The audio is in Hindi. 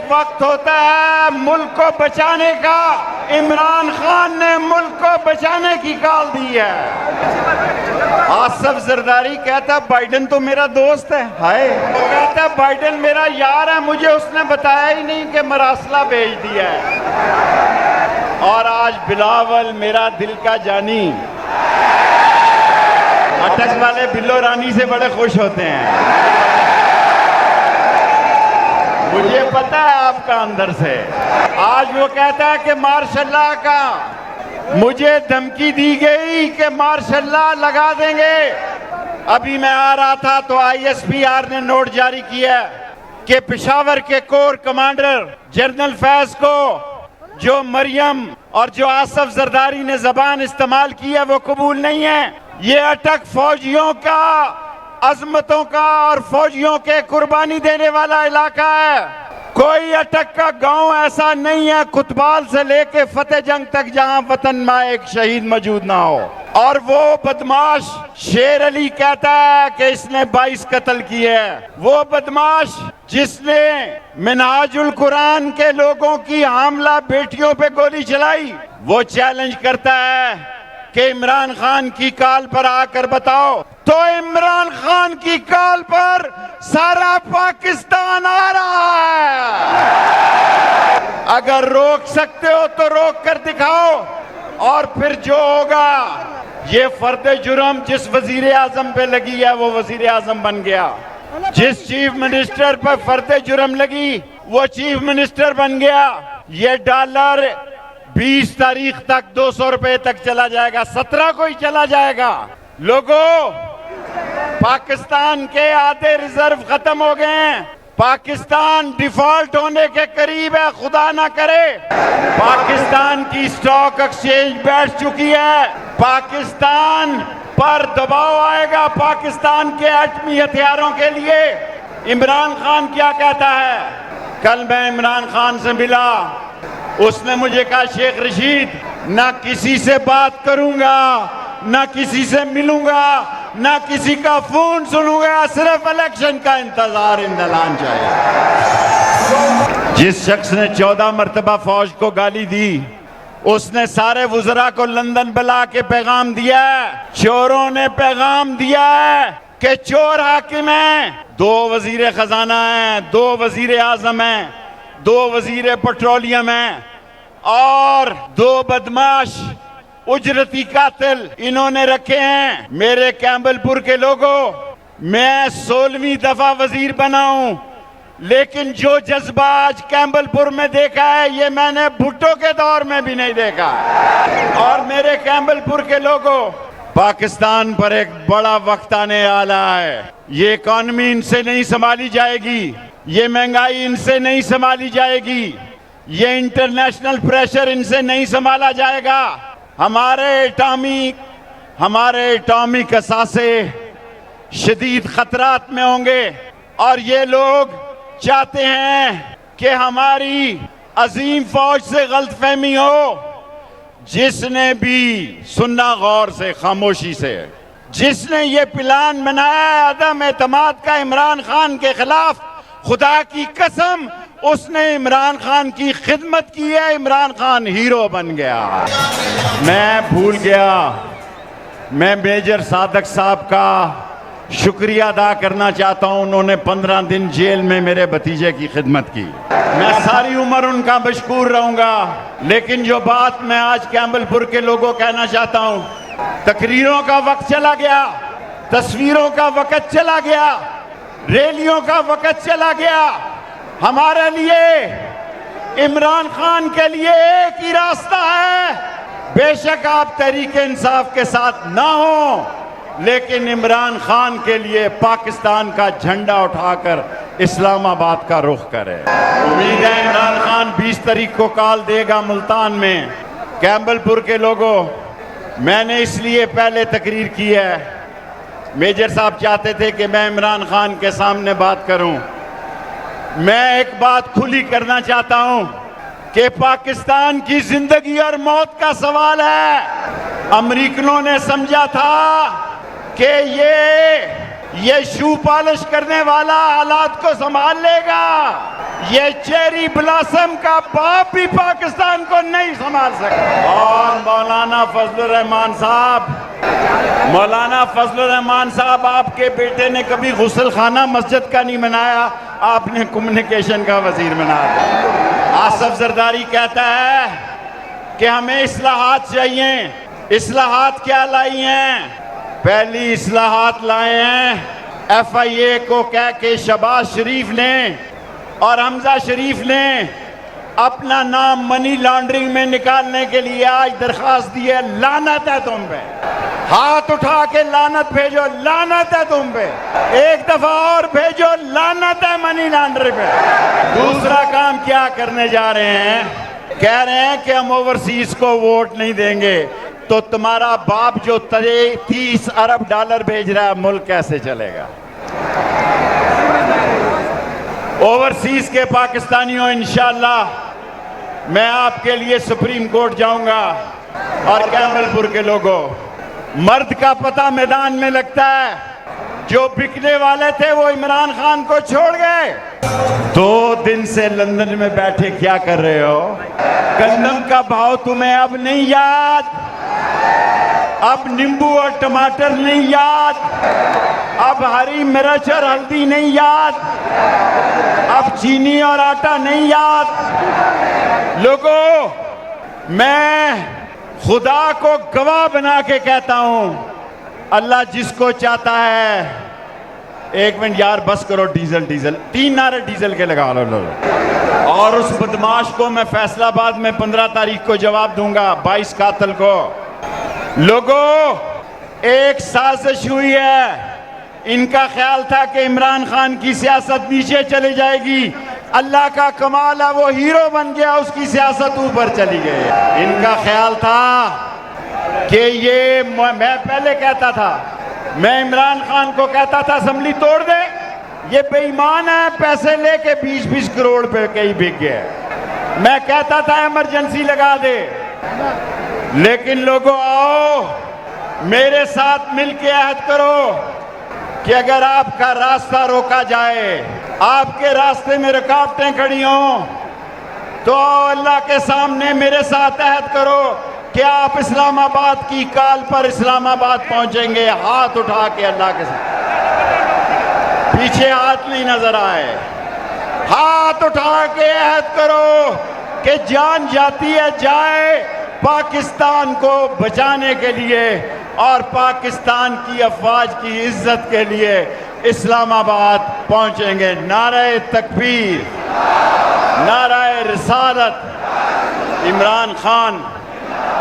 वक्त होता है मुल्क को बचाने का। इमरान खान ने मुल्क को बचाने की कॉल दी है। आसिफ जरदारी कहता बाइडेन तो मेरा दोस्त है, हाय। वो कहता बाइडेन मेरा यार है, मुझे उसने बताया ही नहीं कि मरासला भेज दिया है। और आज बिलावल मेरा दिल का जानी, अटक वाले बिल्लो रानी से बड़े खुश होते हैं। मुझे पता है आपका अंदर से। आज वो कहता है कि मार्शल्लाह का मुझे धमकी दी गई कि मार्शल्लाह लगा देंगे। अभी मैं आ रहा था तो ISPR ने नोट जारी किया कि पेशावर के कोर कमांडर जनरल फैज को जो मरियम और जो आसिफ जरदारी ने जबान इस्तेमाल की है वो कबूल नहीं है। ये अटक फौजियों का, अजमतों का और फौजियों के कुर्बानी देने वाला इलाका है। कोई अटक का गांव ऐसा नहीं है कुतबाल से लेके फतेह जंग तक जहां वतन में एक शहीद मौजूद ना हो। और वो बदमाश शेर अली कहता है कि इसने 22 कत्ल किए हैं। वो बदमाश जिसने मिनहाजुल कुरान के लोगों की हामला बेटियों पे गोली चलाई, वो चैलेंज करता है कि इमरान खान की कॉल पर आकर बताओ। तो इमरान खान की कॉल पर सारा पाकिस्तान आ रहा है। अगर रोक सकते हो तो रोक कर दिखाओ। और फिर जो होगा, ये फर्द जुर्म जिस वजीर आजम पे लगी है वो वजीर आजम बन गया। जिस चीफ मिनिस्टर पर फर्द जुर्म लगी वो चीफ मिनिस्टर बन गया। ये डॉलर 20 तारीख तक 200 रुपए तक चला जाएगा, 17 को ही चला जाएगा। लोगों, पाकिस्तान के आधे रिजर्व खत्म हो गए हैं। पाकिस्तान डिफॉल्ट होने के करीब है, खुदा ना करे। पाकिस्तान की स्टॉक एक्सचेंज बैठ चुकी है। पाकिस्तान पर दबाव आएगा पाकिस्तान के एटमी हथियारों के लिए। इमरान खान क्या कहता है? कल मैं इमरान खान से मिला, उसने मुझे कहा शेख रशीद ना किसी से बात करूंगा, ना किसी से मिलूंगा, ना किसी का फोन सुनूंगा, सिर्फ इलेक्शन का इंतजार इंतजाम चाहिए। जिस शख्स ने 14 मरतबा फौज को गाली दी, उसने सारे वुज़रा को लंदन बुला के पैगाम दिया है। चोरों ने पैगाम दिया है कि चोर हाकिम हैं। 2 वजीर खजाना हैं, 2 वजीर आजम हैं, 2 वजीर पेट्रोलियम हैं और 2 बदमाश उजरती कातिल इन्होंने रखे हैं। मेरे कैम्बलपुर के लोगों, मैं 16वीं दफा वजीर बना हूं, लेकिन जो जज्बा आज कैम्बलपुर में देखा है ये मैंने भुट्टो के दौर में भी नहीं देखा। और मेरे कैम्बलपुर के लोगों, पाकिस्तान पर एक बड़ा वक्त आने वाला है। ये इकॉनमी इनसे नहीं संभाली जाएगी, ये महंगाई इनसे नहीं संभाली जाएगी, ये इंटरनेशनल प्रेशर इनसे नहीं संभाला जाएगा। हमारे एटॉमिक असासे शदीद खतरात में होंगे। और ये लोग चाहते हैं कि हमारी अजीम फौज से गलतफहमी हो। जिसने भी सुनना गौर से, खामोशी से, जिसने ये प्लान बनाया है अदम एतमाद का इमरान खान के खिलाफ, खुदा की कसम उसने इमरान खान की खिदमत की है। इमरान खान हीरो बन गया। मैं भूल गया, मैं मेजर सादक साहब का शुक्रिया अदा करना चाहता हूं। उन्होंने 15 दिन जेल में मेरे भतीजे की खिदमत की। मैं सारी उम्र उनका मशकूर रहूंगा। लेकिन जो बात मैं आज कैम्बलपुर के लोगों कहना चाहता हूं, तकरीरों का वक्त चला गया, तस्वीरों का वक्त चला गया, रैलियों का वक्त चला गया। हमारे लिए, इमरान खान के लिए एक ही रास्ता है। बेशक आप तहरीक इंसाफ के साथ ना हो, लेकिन इमरान खान के लिए पाकिस्तान का झंडा उठाकर इस्लामाबाद का रुख करें। उम्मीद है इमरान खान 20 तारीख को कॉल देगा मुल्तान में। कैम्बलपुर के लोगों, मैंने इसलिए पहले तकरीर की है, मेजर साहब चाहते थे कि मैं इमरान खान के सामने बात करूं। मैं एक बात खुली करना चाहता हूं कि पाकिस्तान की जिंदगी और मौत का सवाल है। अमेरिकनों ने समझा था कि ये शू पॉलिश करने वाला हालात को संभाल लेगा, ये चेरी ब्लॉसम का बाप भी पाकिस्तान को नहीं संभाल सकता। और मौलाना फजलुर रहमान साहब, आपके बेटे ने कभी गुस्ल खाना मस्जिद का नहीं बनाया, आपने कम्युनिकेशन का वजीर बना दिया। आसफ जरदारी कहता है कि हमें इस्लाहात चाहिए। इस्लाहात क्या लाई हैं? पहली इस्लाहात लाए हैं FIA को कह के शहबाज शरीफ ने और हमजा शरीफ ने अपना नाम मनी लॉन्ड्रिंग में निकालने के लिए आज दरखास्त दी है। लानत है तुम पे, हाथ उठा के लानत भेजो, लानत है तुम पे, एक दफा और भेजो, लानत है मनी लॉन्ड्रिंग पे। दूसरा काम क्या करने जा रहे हैं? कह रहे हैं कि हम ओवरसीज को वोट नहीं देंगे। तो तुम्हारा बाप जो 30 अरब डॉलर भेज रहा है, मुल्क कैसे चलेगा? ओवरसीज के पाकिस्तानियों, इंशाअल्लाह मैं आपके लिए सुप्रीम कोर्ट जाऊंगा। और कैमलपुर के लोगों, मर्द का पता मैदान में लगता है। जो बिकने वाले थे वो इमरान खान को छोड़ गए। 2 दिन से लंदन में बैठे क्या कर रहे हो? गंदम का भाव तुम्हें अब नहीं याद, अब नींबू और टमाटर नहीं याद, अब हरी मिर्च और हल्दी नहीं याद, अब चीनी और आटा नहीं याद। लोगों, मैं खुदा को गवाह बना के कहता हूं, अल्लाह जिसको चाहता है। एक मिनट यार, बस करो। डीजल 3 नारे डीजल के लगा लो। और उस बदमाश को मैं फैसलाबाद में 15 तारीख को जवाब दूंगा, 22 कातिल को। लोगों, एक साजिश हुई है। इनका ख्याल था कि इमरान खान की सियासत नीचे चली जाएगी। अल्लाह का कमाल है, वो हीरो बन गया, उसकी सियासत ऊपर चली गई। इनका ख्याल था कि ये, मैं पहले कहता था, मैं इमरान खान को कहता था असेंबली तोड़ दे, ये बेईमान है, पैसे लेके 20-20 करोड़ पे कहीं बिक गया। मैं कहता था इमरजेंसी लगा दे। लेकिन लोगों, आओ मेरे साथ मिलके अहद करो कि अगर आपका रास्ता रोका जाए, आपके रास्ते में रुकावटें खड़ी हों, तो अल्लाह के सामने मेरे साथ अहद करो कि आप इस्लामाबाद की काल पर इस्लामाबाद पहुंचेंगे। हाथ उठा के अल्लाह के साथ, पीछे हाथ नहीं नजर आए, हाथ उठा के अहद करो कि जान जाती है जाए पाकिस्तान को बचाने के लिए और पाकिस्तान की अफवाज की इज्जत के लिए इस्लामाबाद पहुंचेंगे। नारे तकबीर, नारे रिसालत, इमरान खान